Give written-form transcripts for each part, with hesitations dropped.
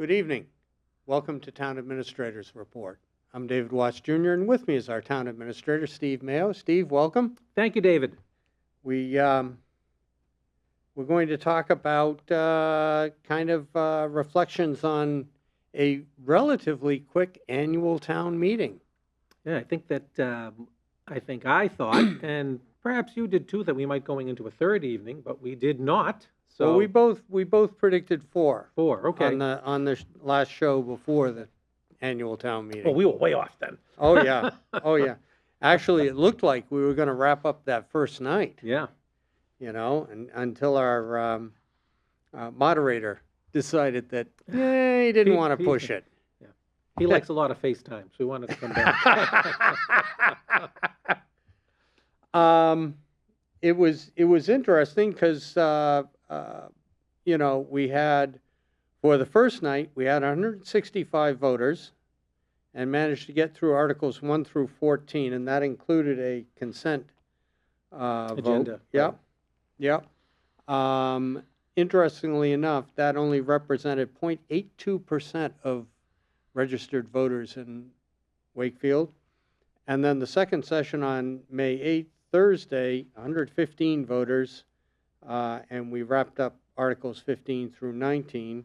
Good evening. Welcome to Town Administrator's Report. I'm David Watts Jr., and with me is our Town Administrator, Steve Mayo. Steve, welcome. Thank you, David. We're going to talk about reflections on a relatively quick annual town meeting. Yeah, I think that I thought, and perhaps you did too, that we might going into a third evening, but we did not. So well, we both predicted four. Okay. On the last show before the annual town meeting. Well, we were way off then. Oh yeah, oh yeah. Actually, it looked like we were going to wrap up that first night. Yeah. You know, and until our moderator decided that he didn't want to push it. Yeah. He likes a lot of FaceTime, so we wanted to come back. It was interesting because we had, for the first night, we had 165 voters and managed to get through Articles 1 through 14, and that included a consent Agenda. vote. Yep. Interestingly enough, that only represented 0.82% of registered voters in Wakefield. And then the second session on May 8th, Thursday, 115 voters, and we wrapped up Articles 15 through 19,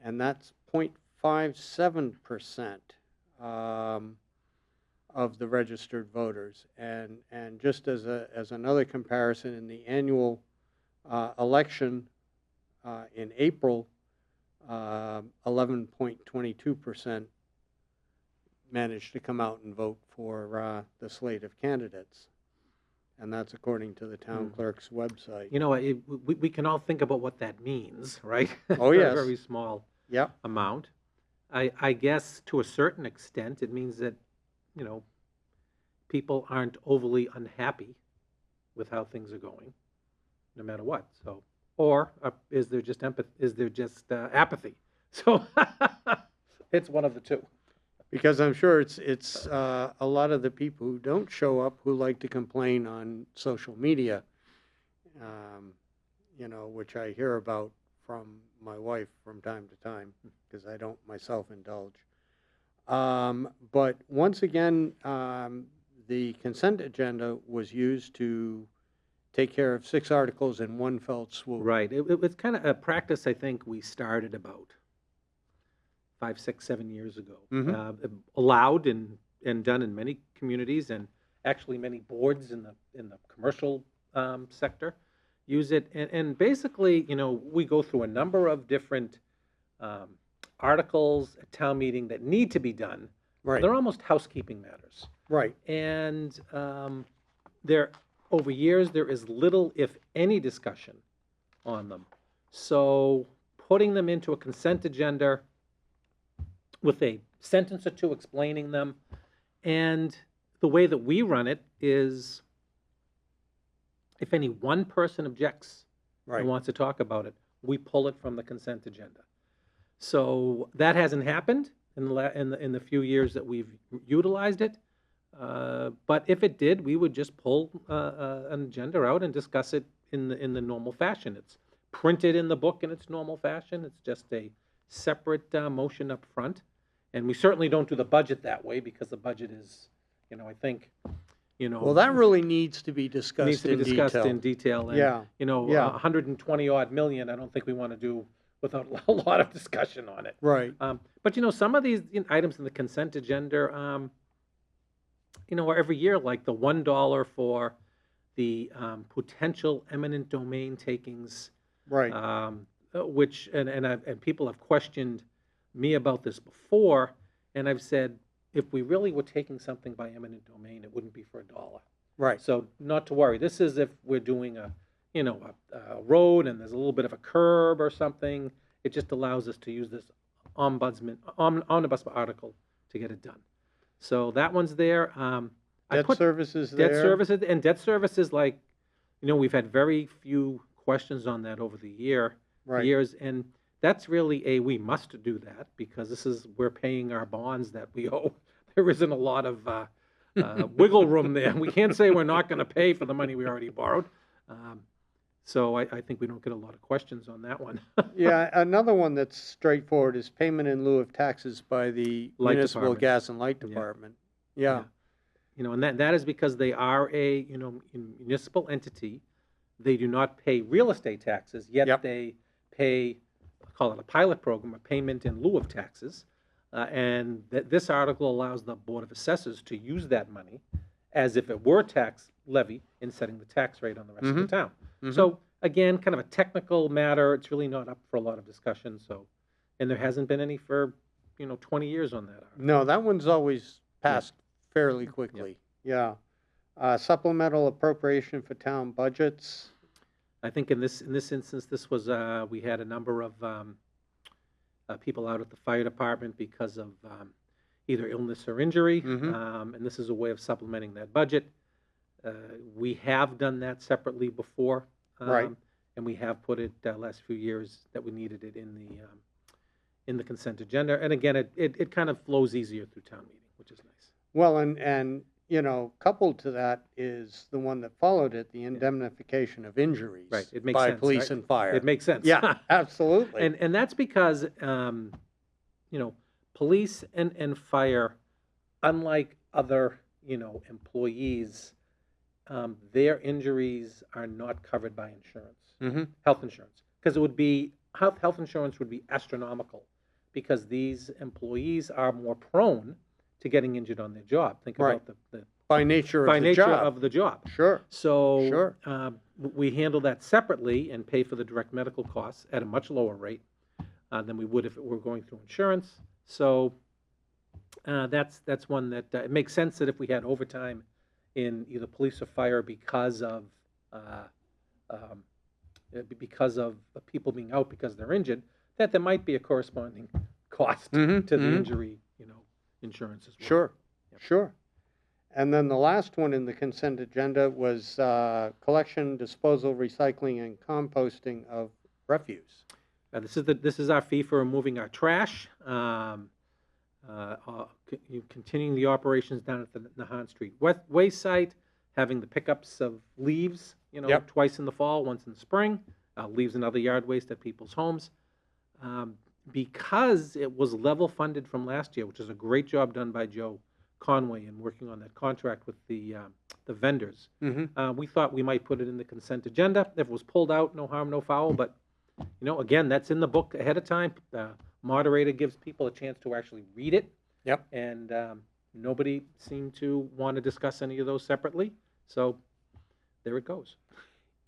and that's 0.57% of the registered voters. And just as another comparison, in the annual election in April, 11.22% managed to come out and vote for the slate of candidates. And that's according to the town clerk's website. You know, we can all think about what that means, right? Oh, yes. A very small Yep. amount. I guess to a certain extent, it means that, people aren't overly unhappy with how things are going, no matter what. So, or is there just apathy? So it's one of the two. Because I'm sure it's a lot of the people who don't show up who like to complain on social media, which I hear about from my wife from time to time because I don't myself indulge. But once again, the consent agenda was used to take care of 6 articles in one fell swoop. Right. It was kind of a practice I think we started about 5, 6, 7 years ago. Allowed and done in many communities, and actually many boards in the commercial sector use it. And basically, we go through a number of different articles at town meeting that need to be done. Right. They're almost housekeeping matters. Right. And over years, there is little, if any, discussion on them. So putting them into a consent agenda with a sentence or two explaining them, and the way that we run it is, if any one person objects Right. and wants to talk about it, we pull it from the consent agenda. So that hasn't happened in the few years that we've utilized it. But if it did, we would just pull an agenda out and discuss it in the normal fashion. It's printed in the book in its normal fashion. It's just a separate motion up front. And we certainly don't do the budget that way because the budget is, I think, Well, that really needs to be discussed in detail. And, Yeah. 120 odd million, I don't think we want to do without a lot of discussion on it. Right. But, some of these items in the consent agenda, are every year, like the $1 for the potential eminent domain takings. Right. Which, and people have questioned me about this before, and I've said, if we really were taking something by eminent domain, it wouldn't be for $1. Right. So not to worry. This is if we're doing a road and there's a little bit of a curb or something. It just allows us to use this omnibus article to get it done. So that one's there. Debt services there. Debt services, like, we've had very few questions on that over the years, and that's really we must do that because we're paying our bonds that we owe. There isn't a lot of wiggle room there. We can't say we're not going to pay for the money we already borrowed. So I think we don't get a lot of questions on that one. Yeah, another one that's straightforward is payment in lieu of taxes by the Light municipal department. gas and light Yeah. department. Yeah. Yeah, You know, and that is because they are a, municipal entity. They do not pay real estate taxes, yet Yep. they pay, call it a pilot program, a payment in lieu of taxes. And this article allows the Board of Assessors to use that money as if it were tax levy in setting the tax rate on the rest of the town. Mhm. So again, kind of a technical matter. It's really not up for a lot of discussion. So, and there hasn't been any for, 20 years on that article. No, that one's always passed fairly quickly. Yeah. Supplemental appropriation for town budgets. I think in this instance, this was, we had a number of people out at the fire department because of either illness or injury, and this is a way of supplementing that budget. We have done that separately before, Right. and we have put it last few years that we needed it in the consent agenda. And again, it kind of flows easier through town meeting, which is nice. Well, and coupled to that is the one that followed it, the indemnification of injuries Right, it makes by sense, police right? and fire. It makes sense. Yeah, absolutely. And that's because, police and fire, unlike other, employees, their injuries are not covered by insurance, health insurance. Because it would be, health insurance would be astronomical because these employees are more prone to getting injured on their job. Think Right. about the by nature of by the nature job. of the job. Sure. So Sure. we handle that separately and pay for the direct medical costs at a much lower rate than we would if it were going through insurance. So that's one that it makes sense that if we had overtime in either police or fire because of the people being out because they're injured, that there might be a corresponding cost to the injury, insurance as well. Sure. Yep. Sure. And then the last one in the consent agenda was collection, disposal, recycling, and composting of refuse. This is our fee for removing our trash. Continuing the operations down at the Nahan Street waste site, having the pickups of leaves, Yep. twice in the fall, once in the spring, leaves and other yard waste at people's homes. Because it was level funded from last year, which is a great job done by Joe Conway in working on that contract with the vendors. We thought we might put it in the consent agenda. If it was pulled out, no harm, no foul. But again, that's in the book ahead of time. The moderator gives people a chance to actually read it. Yep. And nobody seemed to want to discuss any of those separately. So there it goes.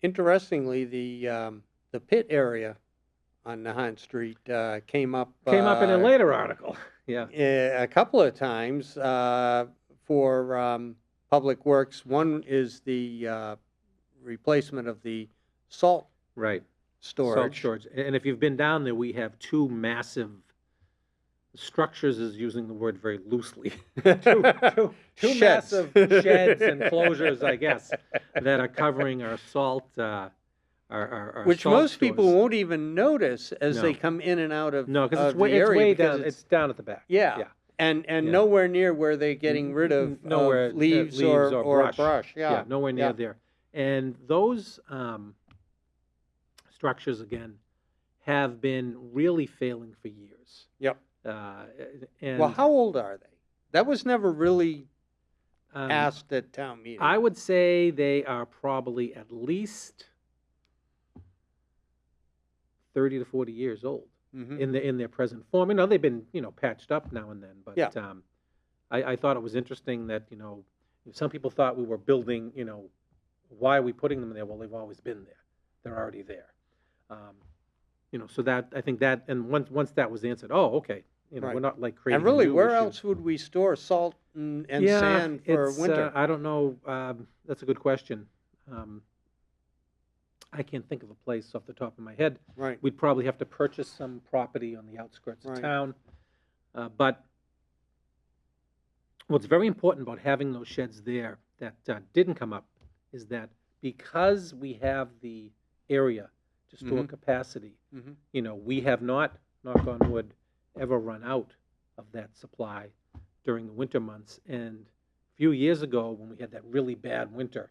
Interestingly, the pit area on Nahan Street came up Came up in a later article. Yeah. a couple of times for Public Works. One is the replacement of the salt Right. storage. Salt storage. And if you've been down there, we have two massive structures, is using the word very loosely. two Sheds. massive sheds and closures, I guess, that are covering our salt. Our Which salt most people stores. won't even notice as No. they come in and out of No, because of the it's area way because down. It's down at the back. Yeah. Yeah. And Yeah. nowhere near where they're getting rid of Nowhere, leaves or brush. Yeah. Nowhere near Yeah. there. And those structures, again, have been really failing for years. Yep. And Well, how old are they? That was never really um, asked at town meeting. I would say they are probably at least 30 to 40 years old in their present form. They've been patched up now and then, but Yeah. I thought it was interesting that some people thought we were building. Why are we putting them there? Well, they've always been there. They're already there. So that I think that, and once that was answered, oh, okay. Right. We're not like creating. And really, a new where issue. else would we store salt and Yeah, sand for it's, winter? I don't know. That's a good question. I can't think of a place off the top of my head. Right. We'd probably have to purchase some property on the outskirts of Right. town. But what's very important about having those sheds there that didn't come up is that because we have the area to store capacity, we have not, knock on wood, ever run out of that supply during the winter months. And a few years ago, when we had that really bad winter,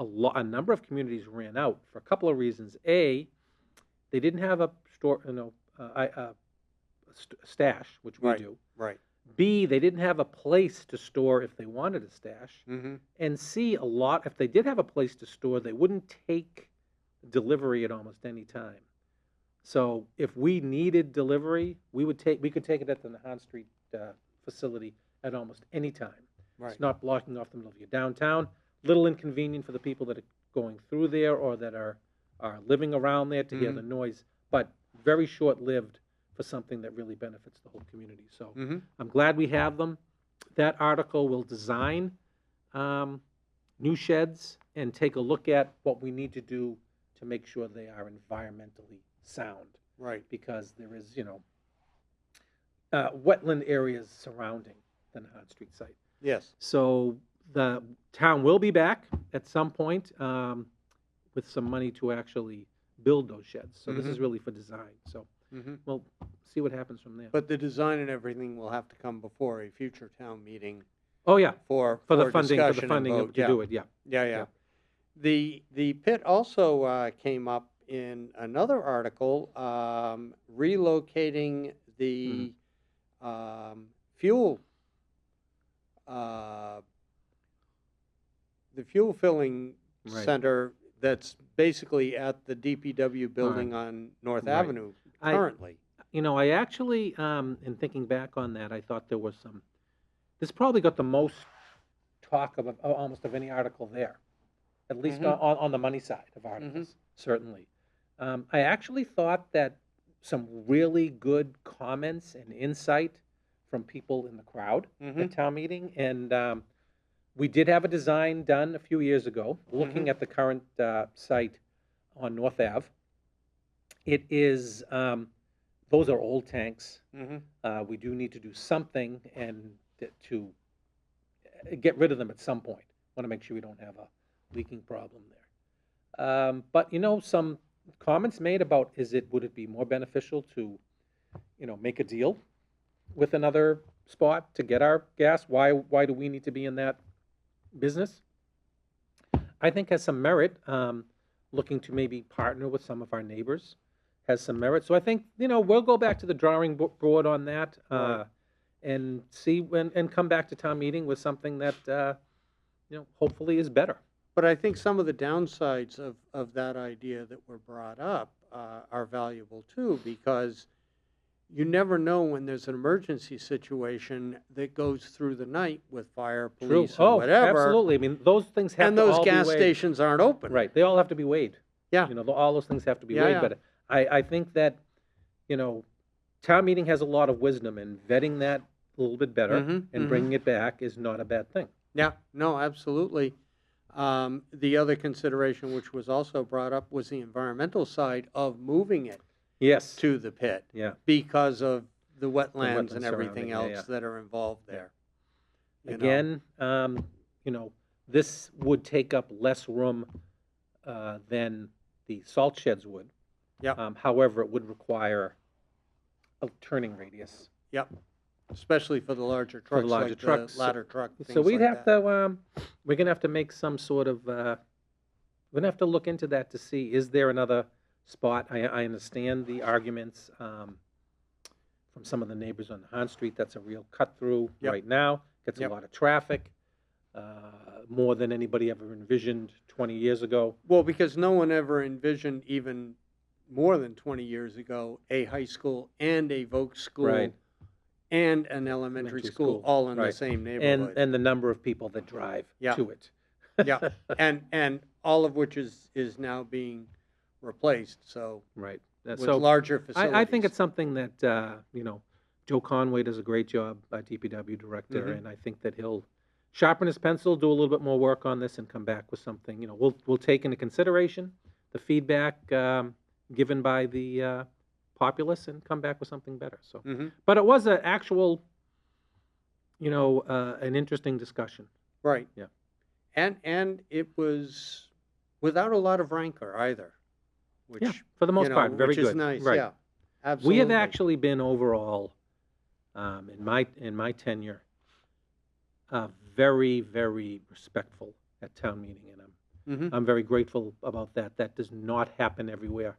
a number of communities ran out for a couple of reasons. A, they didn't have a store, stash, which we Right. do. Right. B, they didn't have a place to store if they wanted a stash. Mm-hmm. And C, if they did have a place to store, they wouldn't take delivery at almost any time. So if we needed delivery, we could take it at the Nahan Street facility at almost any time. Right. It's not blocking off the middle of your downtown. Little inconvenient for the people that are going through there or that are living around there to hear the noise, but very short-lived for something that really benefits the whole community. So I'm glad we have them. That article will design new sheds and take a look at what we need to do to make sure they are environmentally sound. Right. Because there is, wetland areas surrounding the Nahan Street site. Yes. So the town will be back at some point with some money to actually build those sheds. So this is really for design. So we'll see what happens from there. But the design and everything will have to come before a future town meeting Oh yeah, for the funding discussion and vote. to do it. Yeah. Yeah. The pit also came up in another article, relocating the fuel filling Right. center that's basically at the DPW building on North Right. Avenue currently. I actually, in thinking back on that, I thought there was this probably got the most talk of almost of any article there, at least on the money side of articles, certainly. I actually thought that some really good comments and insight from people in the crowd at town meeting, and we did have a design done a few years ago, looking at the current site on North Ave. It is, those are old tanks. We do need to do something and to get rid of them at some point. Want to make sure we don't have a leaking problem there. But some comments made about would it be more beneficial to, make a deal with another spot to get our gas? Why do we need to be in that business? I think has some merit. Looking to maybe partner with some of our neighbors has some merit. So I think we'll go back to the drawing board on that. Right. And see and come back to town meeting with something that hopefully is better. But I think some of the downsides of that idea that were brought up are valuable too, because you never know when there's an emergency situation that goes through the night with fire, police, and whatever. Absolutely. I mean, those things have and to those all gas be weighed. stations aren't open. Right. They all have to be weighed. Yeah. All those things have to be Yeah, weighed. yeah. But I think that, town meeting has a lot of wisdom, and vetting that a little bit better and bringing it back is not a bad thing. Yeah, no, absolutely. The other consideration, which was also brought up, was the environmental side of moving it Yes. to the pit. Yeah. Because of the wetlands wetlands and everything surrounding, else that are involved there. You know? Again, this would take up less room than the salt sheds would. Yeah. However, it would require a turning radius. Yep. Especially for the larger trucks, For the larger like trucks. the ladder truck. So things we'd like have that. to, we're gonna have to make some sort of, we're gonna have to look into that to see, is there another spot? I understand the arguments from some of the neighbors on Nahan Street. That's a real cut through right now. Gets a lot of traffic, more than anybody ever envisioned 20 years ago. Well, because no one ever envisioned, even more than 20 years ago, a high school and a Voc school Right. and an elementary school all in the right. same neighborhood. And the number of people that drive to it. Yeah, and all of which is now being replaced, so Right. with So larger facilities. I think it's something that, Joe Conway does a great job, DPW director, and I think that he'll sharpen his pencil, do a little bit more work on this, and come back with something. We'll take into consideration the feedback given by the populace and come back with something better. So, but it was an actual, an interesting discussion. Right. Yeah. And it was without a lot of rancor either, which for the most part, very which good. is nice. Right. Yeah, absolutely. We have actually been overall, in my tenure, very, very respectful at town meeting, and Mhm. I'm very grateful about that. That does not happen everywhere,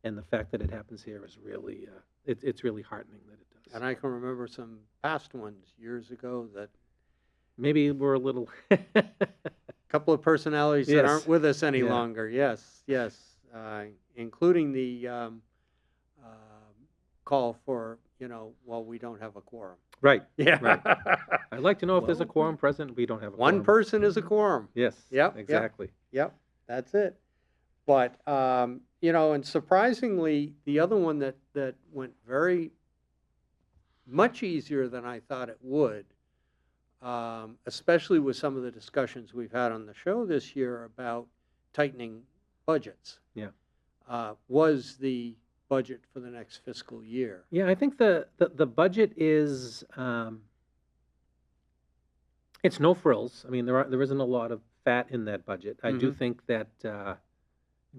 and the fact that it happens here is really it's really heartening that it does. And I can remember some past ones years ago that Maybe we're a little couple of personalities that aren't yes, with us any yeah, longer. Yes, yes, including the call for, well, we don't have a quorum. right, Yeah. right. I'd like to know if there's a Well, quorum present. We don't have a one quorum. person is a quorum. Yes, Yep, yep, exactly. yep. That's it. But and surprisingly, the other one that went very much easier than I thought it would, especially with some of the discussions we've had on the show this year about tightening budgets, Yeah. was the budget for the next fiscal year. Yeah, I think the budget is it's no frills. I mean, there isn't a lot of fat in that budget. I do Hmm. think that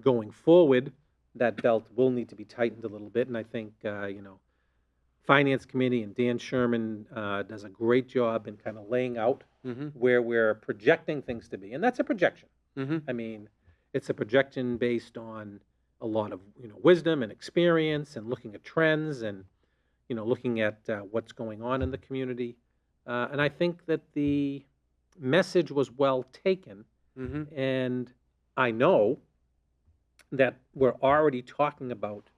going forward, that belt will need to be tightened a little bit, and I think Finance Committee and Dan Sherman does a great job in kind of laying out Hmm. where we're projecting things to be, and that's a projection. Hmm. I mean, it's a projection based on a lot of wisdom and experience, and looking at trends, and looking at what's going on in the community. And I think that the message was well taken, Hmm. and I know that we're already talking about,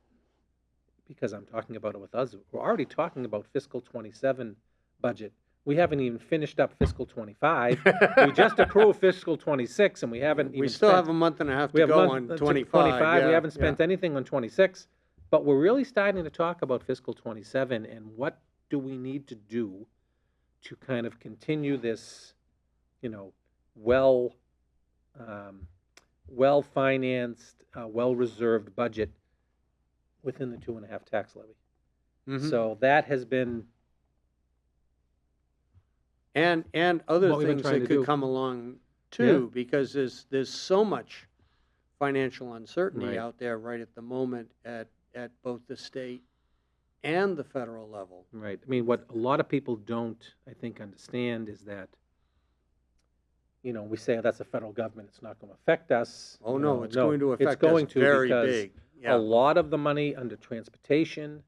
because I'm talking about it with us, we're already talking about fiscal 27 budget. We haven't even finished up fiscal 25. We just approved fiscal 26, and we haven't We even still spent, have a month and a half we to have a go month on to 25. We Yeah, haven't spent anything on 26, but we're really starting to talk about fiscal 27 and what do we need to do to kind of continue this, well, well financed, well reserved budget within the 2.5 tax levy. Mhm. So that has been And other what we've been things trying that to could do. come along Yeah. too, because there's so much financial uncertainty Right. out there right at the moment at both the state and the federal level. Right. I mean, what a lot of people don't, I think, understand is that, we say, "Oh, that's the federal government, it's not going to affect us." Oh no, it's going to it's affect going us to, very because big. a Yeah. lot of the money under transportation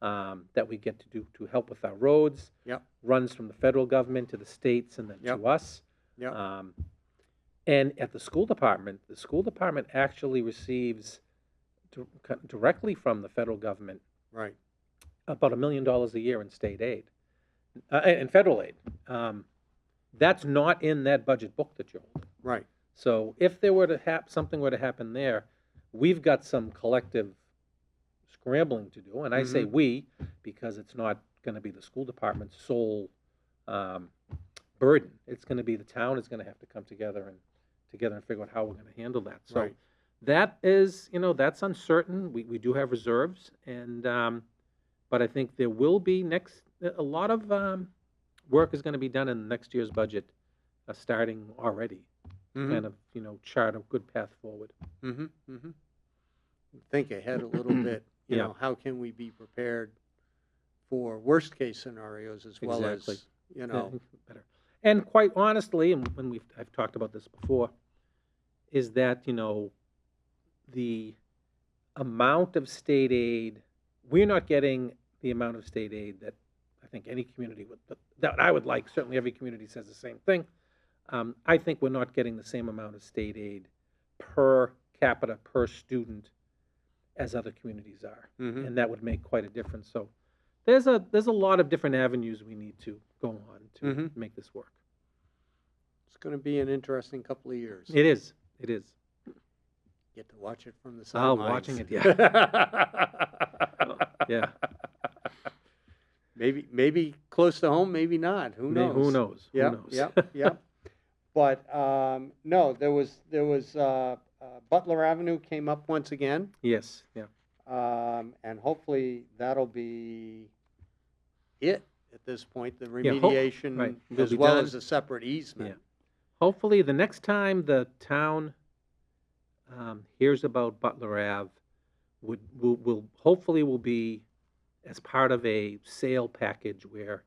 that we get to do to help with our roads Yep. runs from the federal government to the states and then Yep. to us. Yep. And at the school department actually receives directly from the federal government Right. about $1 million a year in state aid, and federal aid. That's not in that budget book that you're holding. Right. So if there were to something were to happen there, we've got some collective scrambling to do. And I say we, because it's not going to be the school department's sole burden. It's going to be the town is going to have to come together and figure out how we're going to handle that. So Right. that is, that's uncertain. We do have reserves, and but I think there will be a lot of work is going to be done in next year's budget, starting already, kind of chart a good path forward. Mm-hmm. Mm-hmm. Think ahead a little bit. Yeah. How can we be prepared for worst case scenarios as well Exactly. as Better. And quite honestly, and when I've talked about this before, is that the amount of state aid, we're not getting the amount of state aid that I think any community would, that I would like. Certainly every community says the same thing. I think we're not getting the same amount of state aid per capita, per student, as other communities are. Mhm. And that would make quite a difference. So there's a lot of different avenues we need to go on to make this work. It's going to be an interesting couple of years. It is. It is. Get to watch it from the Oh, sidelines. watching it, yeah. Yeah. Maybe close to home, maybe not. Who knows? Who knows? Yep, Who knows? yep, yep. But no, there was Butler Avenue came up once again, Yes. Yeah. and hopefully that'll be it at this point. The Yeah, remediation, right. Will as be well done. as a separate easement. Yeah. Hopefully, the next time the town hears about Butler Ave, will hopefully will be as part of a sale package where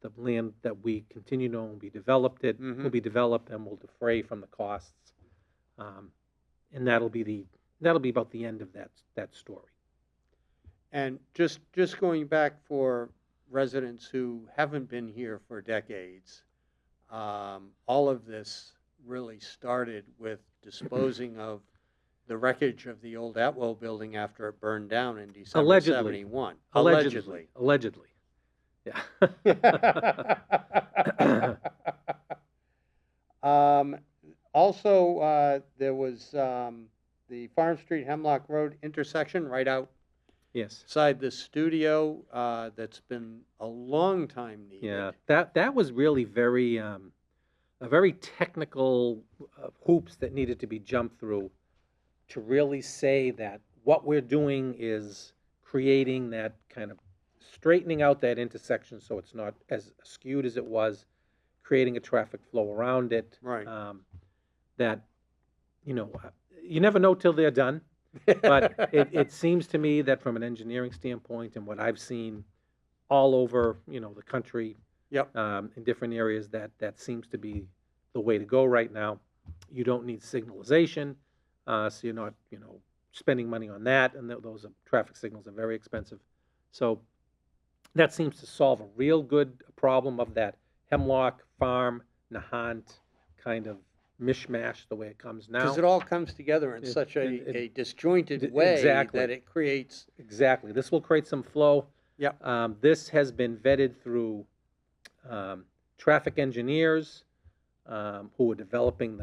the land that we continue to own will be developed. It will be developed, and will defray from the costs And that'll be about the end of that story. And just going back for residents who haven't been here for decades, all of this really started with disposing of the wreckage of the old Atwell building after it burned down in December Allegedly. '71. Allegedly. Yeah. Um, Also, there was the Farm Street Hemlock Road intersection right Yes. outside the studio that's been a long time needed. Yeah. That was really a very technical hoops that needed to be jumped through to really say that what we're doing is creating that kind of straightening out that intersection so it's not as skewed as it was, creating a traffic flow around it. Right. That, you never know till they're done, but it seems to me that from an engineering standpoint and what I've seen all over, the country, Yep. in different areas, that seems to be the way to go right now. You don't need signalization, so you're not, spending money on that, and those traffic signals are very expensive. So that seems to solve a real good problem of that Hemlock, Farm, Nahant kind of mishmash the way it comes now. Because it all comes together in such a disjointed way exactly. that it creates. Exactly. This will create some flow. Yep. This has been vetted through traffic engineers who are developing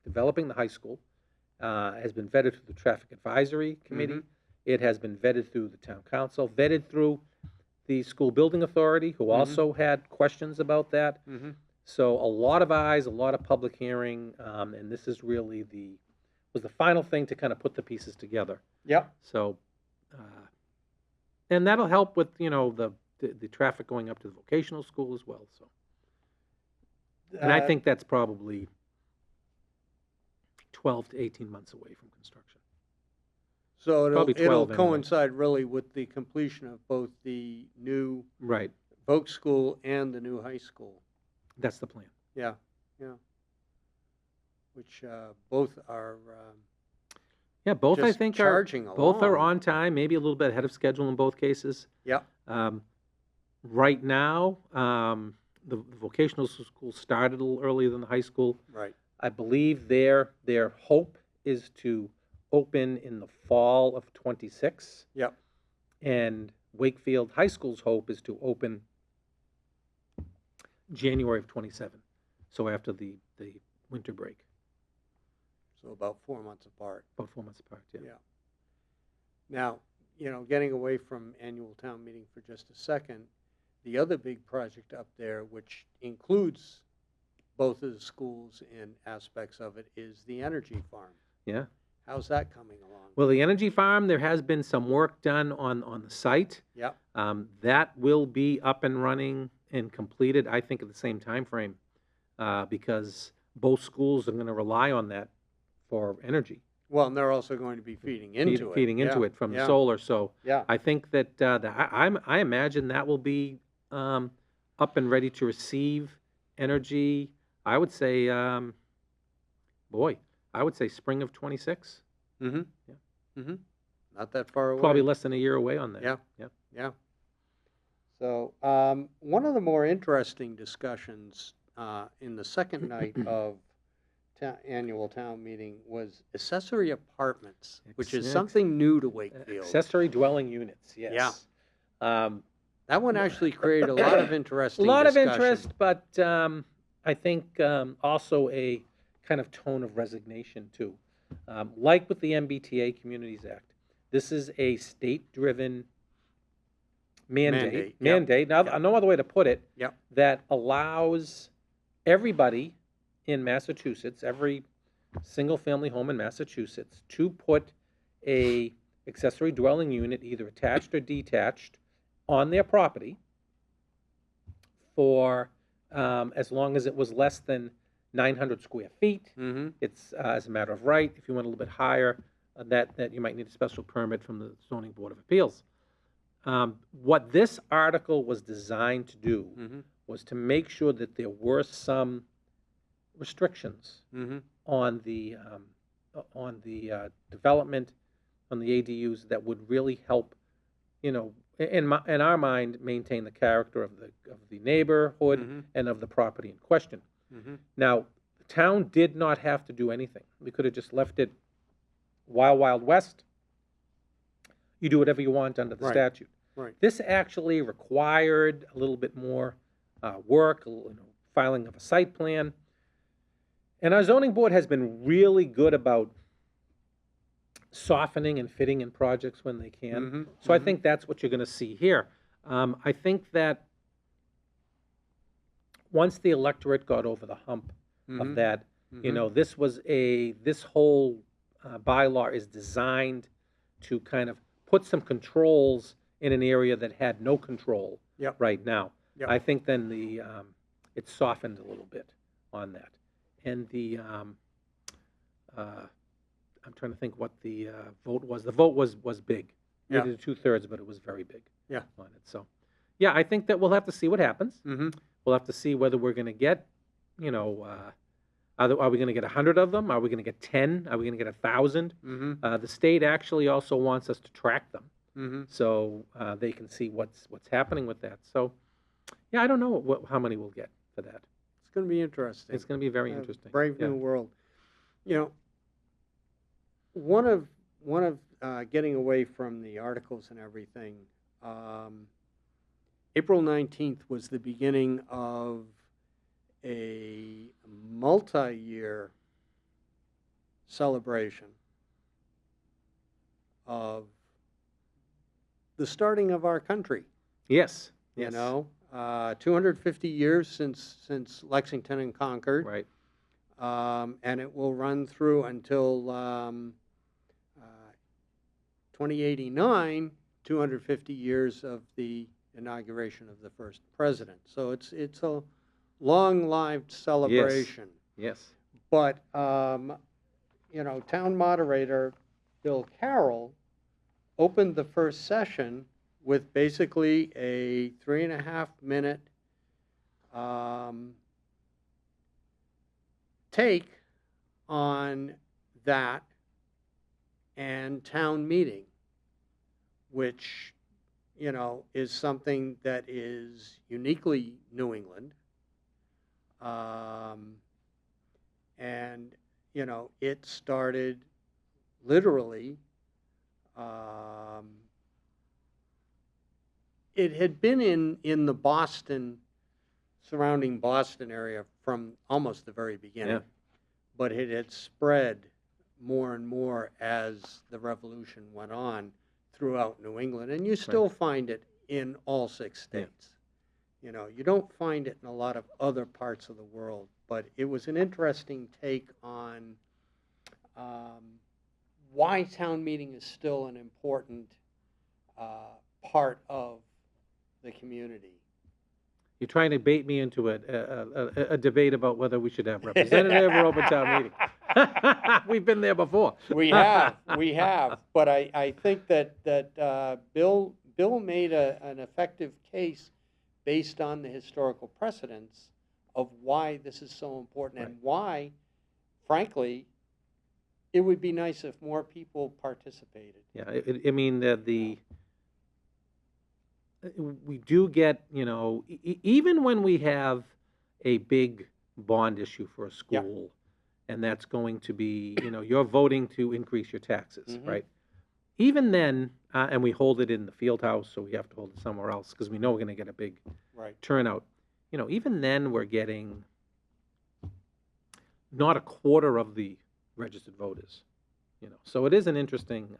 developing the high school. Has been vetted through the Traffic Advisory Committee. Mhm. It has been vetted through the Town Council, vetted through the School Building Authority, who also had questions about that. Mm-hmm. So a lot of eyes, a lot of public hearing, and this is really was the final thing to kind of put the pieces together. Yep. So, and that'll help with the traffic going up to the vocational school as well. So, and I think that's probably 12 to 18 months away from construction. So Probably 12 it'll anyway. coincide really with the completion of both the new Right. Voc School and the new high school. That's the plan. Yeah, which both are Yeah, both I just think charging both are along. on time, maybe a little bit ahead of schedule in both cases. Yep. Right now, the vocational school started a little earlier than the high school. Right. I believe their hope is to open in the fall of '26. Yep. And Wakefield High School's hope is to open January of '27. So after the winter break. So about 4 months apart. About 4 months apart, yeah. Yeah. Now, getting away from annual town meeting for just a second, the other big project up there, which includes both of the schools and aspects of it, is the energy farm. Yeah. How's that coming along? Well, the energy farm, there has been some work done on the site. Yep. That will be up and running and completed, I think, at the same time frame, because both schools are going to rely on that for energy. Well, and they're also going to be feeding into it from Yeah. the solar. So Yeah. I think that I imagine that will be up and ready to receive energy. I would say, spring of '26. Mm-hmm. Yeah. Mm-hmm. Not that far away. Probably less than a year away on that. Yeah. Yeah. Yeah. So one of the more interesting discussions in the second night of annual town meeting was accessory apartments, which is something new to Wakefield. Accessory dwelling units, yes. Yeah. That one actually created a lot of interesting A lot of discussion. interest, but I think also a kind of tone of resignation too. Like with the MBTA Communities Act, this is a state-driven mandate. Yep. Now, Yep. no other way to put it. Yep. That allows everybody in Massachusetts, every single-family home in Massachusetts, to put a accessory dwelling unit, either attached or detached, on their property for as long as it was less than 900 square feet. Mm-hmm. It's as a matter of right. If you went a little bit higher, that you might need a special permit from the Zoning Board of Appeals. What this article was designed to do Mm-hmm. was to make sure that there were some restrictions Mm-hmm. on the development, on the ADUs that would really help, in our mind, maintain the character of the neighborhood Mm-hmm. and of the property in question. Mm-hmm. Now, the town did not have to do anything. We could have just left it wild west. You do whatever you want under the Right. statute. Right. This actually required a little bit more work, filing of a site plan. And our zoning board has been really good about softening and fitting in projects when they can. Mm-hmm. So I Mm-hmm. think that's what you're going to see here. I think that once the electorate got over the hump Mm-hmm. of that, Mm-hmm. this whole bylaw is designed to kind of put some controls in an area that had no control Yep. right now. Yep. I think then it softened a little bit on that. And I'm trying to think what the vote was. The vote was big. Yeah. Needed 2/3, but it was very big. Yeah. On it. So, yeah, I think that we'll have to see what happens. Mm-hmm. We'll have to see whether we're going to get, are we going to get 100 of them? Are we going to get 10? Are we going to get 1,000? Mm-hmm. The state actually also wants us to track them, Mm-hmm. so they can see what's happening with that. So, yeah, I don't know how many we'll get for that. It's going to be interesting. It's going to be very interesting. Brave Yeah. new world. One of getting away from the articles and everything. April 19th was the beginning of a multi-year celebration of the starting of our country. Yes. You Yes. know, 250 years since Lexington and Concord, Right. and it will run through until 2089. 250 years of the inauguration of the first president. So it's a long-lived celebration. Yes. But town moderator Bill Carroll opened the first session with basically a 3.5-minute take on that and town meeting, which is something that is uniquely New England. And it started literally. It had been in the surrounding Boston area from almost the very beginning, Yeah. but it had spread more and more as the revolution went on throughout New England, and you still find it in all 6 states. You don't find it in a lot of other parts of the world, but it was an interesting take on why town meeting is still an important part of the community. You're trying to bait me into a debate about whether we should have representative or open town meeting. We've been there before. We have, but I think that Bill made an effective case based on the historical precedents of why this is so important and why, frankly, it would be nice if more people participated. Yeah, I mean, we do get, even when we have a big bond issue for a school, and that's going to be, you're voting to increase your taxes, Mhm. right? Even then, and we hold it in the field house, so we have to hold it somewhere else because we know we're going to get a big turnout. Even then we're getting not a quarter of the registered voters. So it is an interesting.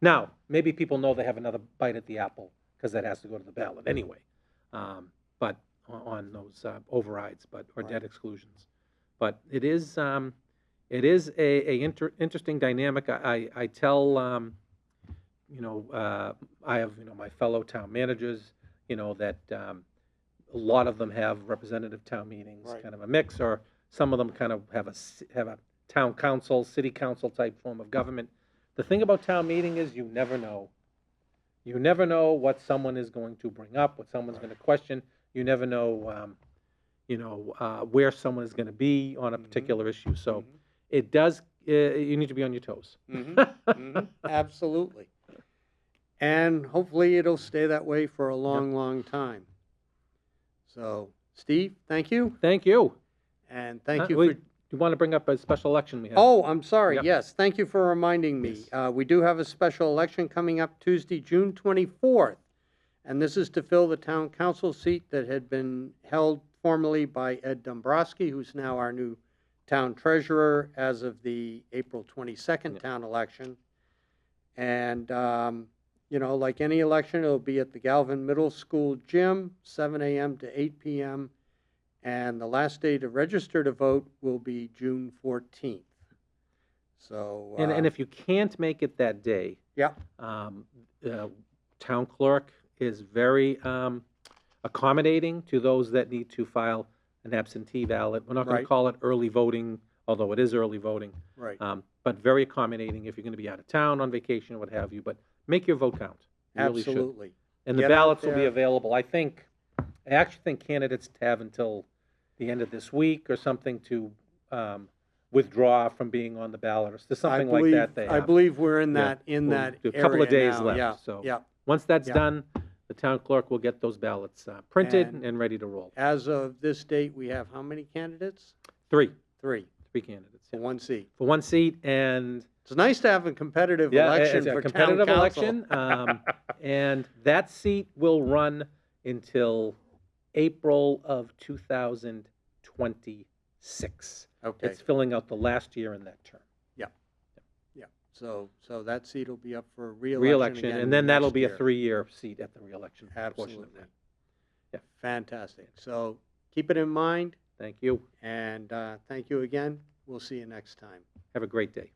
Now, maybe people know they have another bite at the apple because that has to go to the ballot anyway. But on those overrides, or debt exclusions. But it is a interesting dynamic. I tell I have my fellow town managers that a lot of them have representative town meetings, kind of a mix, or some of them kind of have a town council, city council type form of government. The thing about town meeting is you never know. You never know what someone is going to bring up, what someone's going to question. You never know, where someone is going to be on a Mhm. particular issue. So Mhm. it does, you need to be on your toes. Absolutely. And hopefully it'll stay that way for a long, long time. So, Steve, thank you. Thank you. And thank you for. You want to bring up a special election we have? Oh, I'm sorry. Yep. Yes, thank you for reminding me. Yes. We do have a special election coming up Tuesday, June 24th. And this is to fill the town council seat that had been held formerly by Ed Dombrowski, who's now our new town treasurer as of the April 22nd Yep. town election. And, like any election, it'll be at the Galvin Middle School gym, 7 a.m. to 8 p.m. And the last day to register to vote will be June 14th. So, And if you can't make it that day, yeah, town clerk is very accommodating to those that need to file an absentee ballot. We're not going Right. to call it early voting, although it is early voting. right, But very accommodating if you're going to be out of town on vacation or what have you. But make your vote count. You really should. absolutely. And the Get out ballots will be there. available. I actually think candidates have until the end of this week or something to withdraw from being on the ballot, or something like that. They have. I believe we're in Yeah. that A couple of area days now. left. Yeah, So yeah. once that's Yeah. done, the town clerk will get those ballots printed And- and ready to roll. As of this date, we have how many candidates? Three Three candidates for one seat. for one seat, and It's nice to have a competitive yeah, election it's a for competitive town council. election, and that seat will run until April of 2026. Okay, It's filling out the last year in that term. yeah. So that seat will be up for reelection Reelection, again and then that'll next be a year. 3-year seat at the reelection portion of Absolutely. that. Yeah. Fantastic. So keep it in mind, Thank you. and thank you again. We'll see you next time. Have a great day.